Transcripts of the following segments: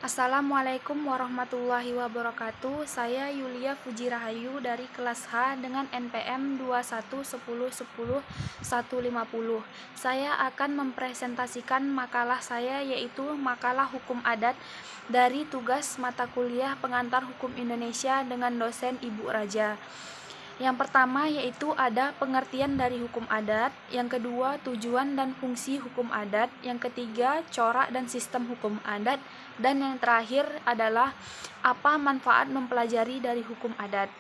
Assalamualaikum warahmatullahi wabarakatuh. Saya Yulia Fujirahayu dari kelas H dengan NPM 2110100150. Saya akan mempresentasikan makalah saya, yaitu makalah hukum adat dari tugas mata kuliah pengantar hukum Indonesia dengan dosen Ibu Raja. Yang pertama yaitu ada pengertian dari hukum adat, yang kedua tujuan dan fungsi hukum adat, yang ketiga corak dan sistem hukum adat, dan yang terakhir adalah apa manfaat mempelajari dari hukum adat.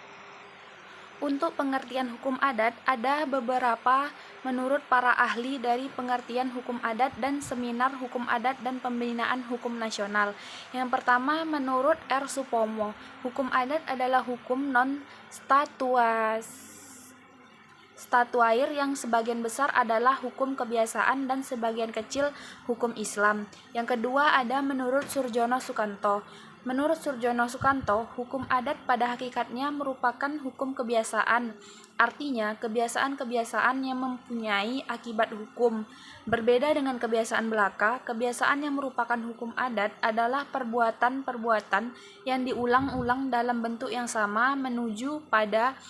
Untuk pengertian hukum adat, ada beberapa menurut para ahli dari pengertian hukum adat dan seminar hukum adat dan pembinaan hukum nasional. Yang pertama, menurut R. Supomo, hukum adat adalah hukum non-statuair yang sebagian besar adalah hukum kebiasaan dan sebagian kecil hukum Islam. Yang kedua ada menurut Surjono Sukanto. Menurut Surjono Sukanto, hukum adat pada hakikatnya merupakan hukum kebiasaan. Artinya, kebiasaan-kebiasaan yang mempunyai akibat hukum. Berbeda dengan kebiasaan belaka, kebiasaan yang merupakan hukum adat adalah perbuatan-perbuatan yang diulang-ulang dalam bentuk yang sama menuju pada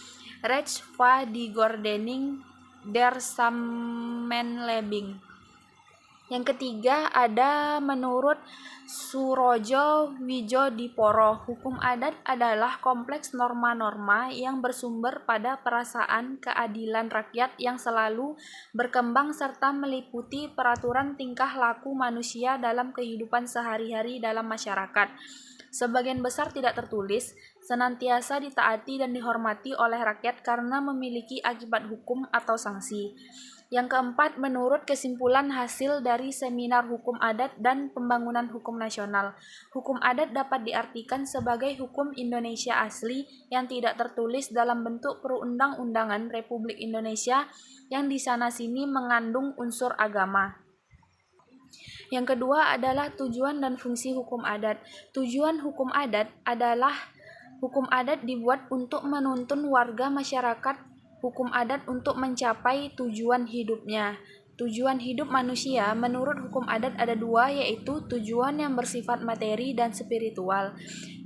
Rechtvaardigordening der Samenleving. Yang ketiga ada menurut Surojo Wijodiporo, hukum adat adalah kompleks norma-norma yang bersumber pada perasaan keadilan rakyat yang selalu berkembang serta meliputi peraturan tingkah laku manusia dalam kehidupan sehari-hari dalam masyarakat. Sebagian besar tidak tertulis, senantiasa ditaati dan dihormati oleh rakyat karena memiliki akibat hukum atau sanksi. Yang keempat, menurut kesimpulan hasil dari seminar hukum adat dan pembangunan hukum nasional, hukum adat dapat diartikan sebagai hukum Indonesia asli yang tidak tertulis dalam bentuk perundang-undangan Republik Indonesia yang di sana-sini mengandung unsur agama. Yang kedua adalah tujuan dan fungsi hukum adat. Tujuan hukum adat adalah hukum adat dibuat untuk menuntun warga masyarakat hukum adat untuk mencapai tujuan hidupnya. Tujuan hidup manusia menurut hukum adat ada dua, yaitu tujuan yang bersifat materi dan spiritual.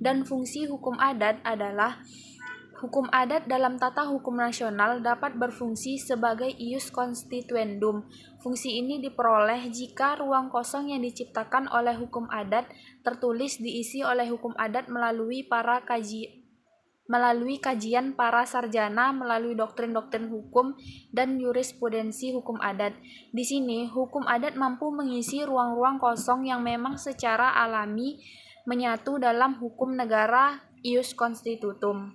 Dan fungsi hukum adat adalah hukum adat dalam tata hukum nasional dapat berfungsi sebagai ius constituendum. Fungsi ini diperoleh jika ruang kosong yang diciptakan oleh hukum adat tertulis diisi oleh hukum adat melalui kajian para sarjana, melalui doktrin-doktrin hukum dan jurisprudensi hukum adat. Di sini, hukum adat mampu mengisi ruang-ruang kosong yang memang secara alami menyatu dalam hukum negara ius constitutum.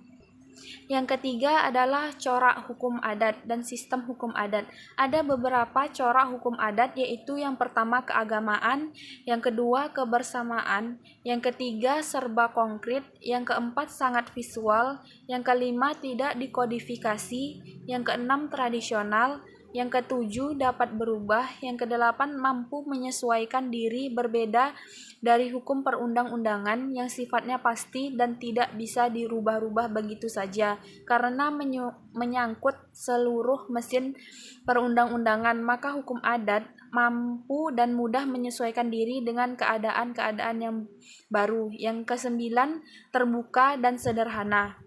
Yang ketiga adalah corak hukum adat dan sistem hukum adat. Ada beberapa corak hukum adat, yaitu yang pertama keagamaan, yang kedua kebersamaan, yang ketiga serba konkret, yang keempat sangat visual, yang kelima tidak dikodifikasi, yang keenam tradisional, yang ketujuh dapat berubah, yang kedelapan mampu menyesuaikan diri berbeda dari hukum perundang-undangan yang sifatnya pasti dan tidak bisa dirubah-rubah begitu saja karena menyangkut seluruh mesin perundang-undangan, maka hukum adat mampu dan mudah menyesuaikan diri dengan keadaan-keadaan yang baru. Yang kesembilan, terbuka dan sederhana.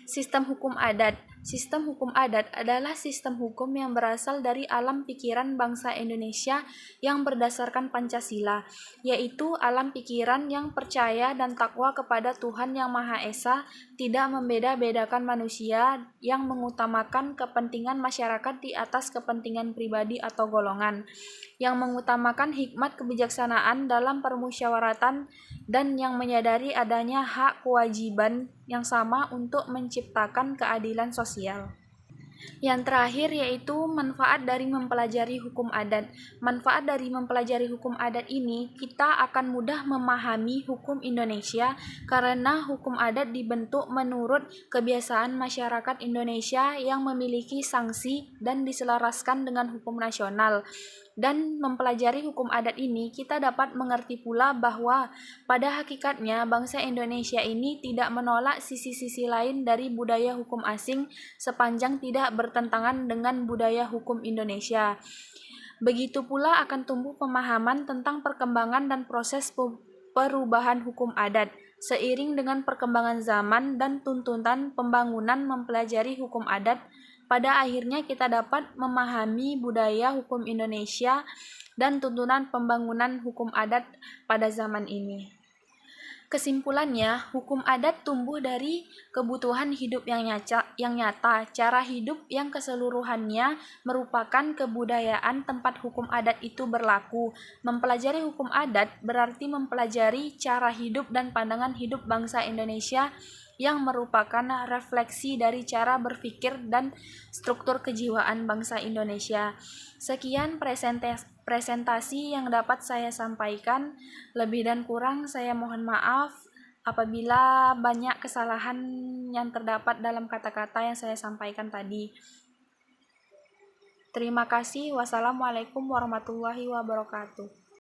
Sistem hukum adat. Sistem hukum adat adalah sistem hukum yang berasal dari alam pikiran bangsa Indonesia yang berdasarkan Pancasila, yaitu alam pikiran yang percaya dan takwa kepada Tuhan Yang Maha Esa, tidak membeda-bedakan manusia, yang mengutamakan kepentingan masyarakat di atas kepentingan pribadi atau golongan, yang mengutamakan hikmat kebijaksanaan dalam permusyawaratan, dan yang menyadari adanya hak kewajiban yang sama untuk menciptakan keadilan sosial. Yang terakhir yaitu manfaat dari mempelajari hukum adat. Manfaat dari mempelajari hukum adat ini, kita akan mudah memahami hukum Indonesia karena hukum adat dibentuk menurut kebiasaan masyarakat Indonesia yang memiliki sanksi dan diselaraskan dengan hukum nasional. Dan mempelajari hukum adat ini, kita dapat mengerti pula bahwa pada hakikatnya bangsa Indonesia ini tidak menolak sisi-sisi lain dari budaya hukum asing sepanjang tidak bertentangan dengan budaya hukum Indonesia. Begitu pula akan tumbuh pemahaman tentang perkembangan dan proses perubahan hukum adat. Seiring dengan perkembangan zaman dan tuntutan pembangunan mempelajari hukum adat, pada akhirnya kita dapat memahami budaya hukum Indonesia dan tuntunan pembangunan hukum adat pada zaman ini. Kesimpulannya, hukum adat tumbuh dari kebutuhan hidup yang nyata, cara hidup yang keseluruhannya merupakan kebudayaan tempat hukum adat itu berlaku. Mempelajari hukum adat berarti mempelajari cara hidup dan pandangan hidup bangsa Indonesia yang merupakan refleksi dari cara berpikir dan struktur kejiwaan bangsa Indonesia. Sekian presentasi yang dapat saya sampaikan. Lebih dan kurang saya mohon maaf apabila banyak kesalahan yang terdapat dalam kata-kata yang saya sampaikan tadi. Terima kasih. Wassalamualaikum warahmatullahi wabarakatuh.